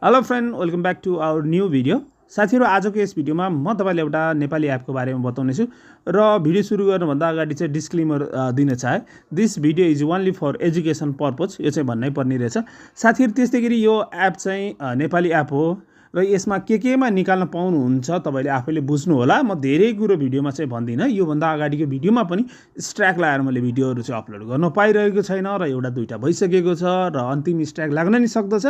Hello friend, welcome back to our new video. साथीहरू, आजको यस भिडियोमा म तपाईँलाई एउटा नेपाली एपको बारेमा बताउनेछु र भिडियो सुरु गर्नुभन्दा अगाडि चाहिँ डिस्क्लेमर दिन चाहे this video is only for education purpose, यो चाहिँ भन्नै पर्ने रहेछ। साथीहरू, त्यस्तै गरी यो एप चाहिँ नेपाली एप हो र यसमा केमा निकाल्न पाउनुहुन्छ तपाईँले आफैले बुझ्नु होला। म धेरै कुरो भिडियोमा चाहिँ भन्दिनँ। योभन्दा अगाडिको भिडियोमा पनि स्ट्र्याक लगाएर मैले भिडियोहरू चाहिँ अपलोड गर्न पाइरहेको छैन र एउटा दुईवटा भइसकेको छ र अन्तिम स्ट्र्याक लाग्न नि सक्दछ।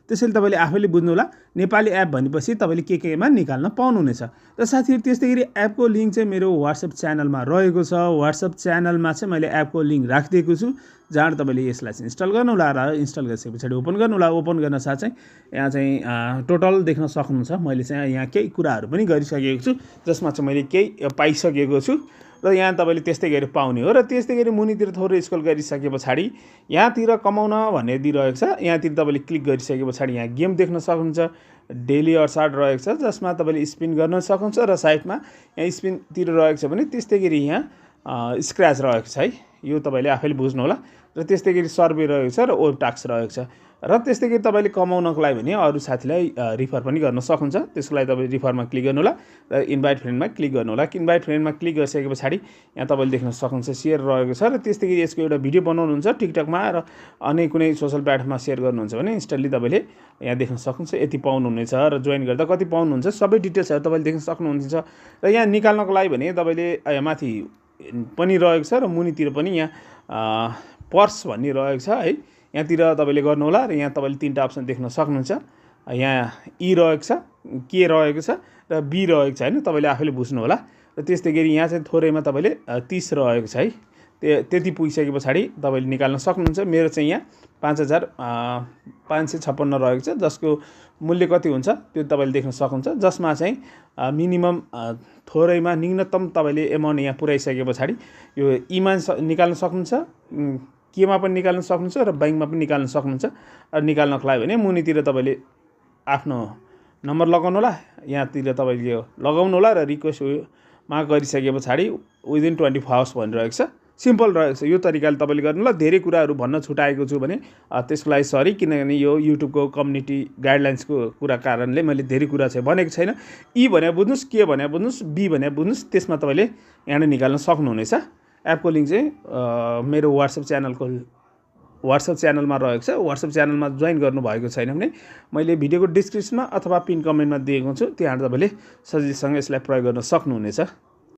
त्यसैले तपाईँले आफैले बुझ्नु होला। नेपाली एप भनेपछि तपाईँले केमा निकाल्न पाउनुहुनेछ। र साथीहरू, त्यस्तै गरी एपको लिङ्क चाहिँ मेरो वाट्सएप च्यानलमा रहेको छ। वाट्सएप च्यानलमा चाहिँ मैले एपको लिङ्क राखिदिएको छु, जहाँ तपाईँले यसलाई चाहिँ इन्स्टल गर्नुहोला र इन्स्टल गरिसके पछाडि ओपन गर्नुहोला। ओपन गर्न साथ चाहिँ यहाँ चाहिँ टोटल देख्न सक्नुहुन्छ। मैले चाहिँ यहाँ केही कुराहरू पनि गरिसकेको छु, जसमा चाहिँ मैले केही पाइसकेको छु र यहाँ तपाईँले त्यस्तै गरी पाउने हो। र त्यस्तै गरी मुनितिर थोरै स्क्रल गरिसके पछाडि यहाँतिर कमाउन भनेर दिइरहेको छ। यहाँतिर तपाईँले क्लिक गरिसके पछाडि यहाँ गेम देख्न सक्नुहुन्छ। डेली अर्सार्ड रहेको छ, जसमा तपाईँले स्पिन गर्न सक्नुहुन्छ र साइडमा यहाँ स्पिनतिर रहेको छ भने त्यस्तै गरी यहाँ स्क्रैच रहेको छ है। यो तपाईँले आफैले बुझ्नु होला। र त्यस्तै गरी सर्वे रहेको छ र वेब टास्क रहेको छ। र त्यस्तै गरी तपाईँले कमाउनको लागि भने अरू साथीलाई रिफर पनि गर्न सक्नुहुन्छ। त्यसको लागि तपाईँले रिफरमा क्लिक गर्नुहोला र इन्भाइट फ्रेन्डमा क्लिक गर्नुहोला। इन्भाइट फ्रेन्डमा क्लिक गरिसके पछाडि यहाँ तपाईँले देख्न सक्नुहुन्छ सेयर रहेको छ। र त्यस्तै गरी यसको एउटा भिडियो बनाउनुहुन्छ टिकटकमा र अनि कुनै सोसल प्लेटफर्ममा सेयर गर्नुहुन्छ भने इन्स्टन्टली तपाईँले यहाँ देख्न सक्नुहुन्छ यति पाउनुहुनेछ। र जोइन गर्दा कति पाउनुहुन्छ सबै डिटेल्सहरू तपाईँले देख्न सक्नुहुन्छ। र यहाँ निकाल्नको लागि भने तपाईँले माथि पनि रहेको छ र मुनितिर पनि यहाँ पर्स भन्ने रहेको छ है। यहाँतिर तपाईँले गर्नुहोला र यहाँ तपाईँले तीनवटा अप्सन देख्न सक्नुहुन्छ। यहाँ ई रहेको छ, के रहेको छ र बी रहेको छ होइन। तपाईँले आफैले बुझ्नु होला। र त्यस्तै गरी यहाँ चाहिँ थोरैमा तपाईँले 30 रहेको छ है। त्यति पुगिसके पछाडि तपाईँले निकाल्न सक्नुहुन्छ। मेरो चाहिँ यहाँ 5556 रहेको छ, जसको मूल्य कति हुन्छ त्यो तपाईँले देख्न सक्नुहुन्छ। जसमा चाहिँ मिनिमम थोरैमा न्यूनतम तपाईँले एमाउन्ट यहाँ पुऱ्याइसके पछाडि यो ईमा निकाल्न सक्नुहुन्छ, केमा पनि निकाल्न सक्नुहुन्छ र ब्याङ्कमा पनि निकाल्न सक्नुहुन्छ। र निकाल्नको लागि भने मुनितिर तपाईँले आफ्नो नम्बर लगाउनु होला। यहाँतिर तपाईँले यो लगाउनु होला र रिक्वेस्टमा गरिसके पछाडि विदिन 24 आवर्स भनिरहेको छ। सिम्पल रहेको छ। यो तरिकाले तपाईँले गर्नु होला। धेरै कुराहरू भन्न छुटाएको छु भने त्यसको लागि सरी, किनभने यो युट्युबको कम्युनिटी गाइडलाइन्सको कुरा कारणले मैले धेरै कुरा चाहिँ भनेको छैन। ई भने बुझ्नुहोस्, के भने बुझ्नुहोस्, बी भने बुझ्नुहोस्, त्यसमा तपाईँले यहाँ निकाल्न सक्नुहुनेछ। एपको लिङ्क चाहिँ मेरो वाट्सएप च्यानलमा रहेको छ। वाट्सएप च्यानलमा जोइन गर्नुभएको छैन भने मैले भिडियोको डिस्क्रिप्सनमा अथवा पिन कमेन्टमा दिएको छु, त्यहाँ तपाईँले सजिलैसँग यसलाई प्रयोग गर्न सक्नुहुनेछ।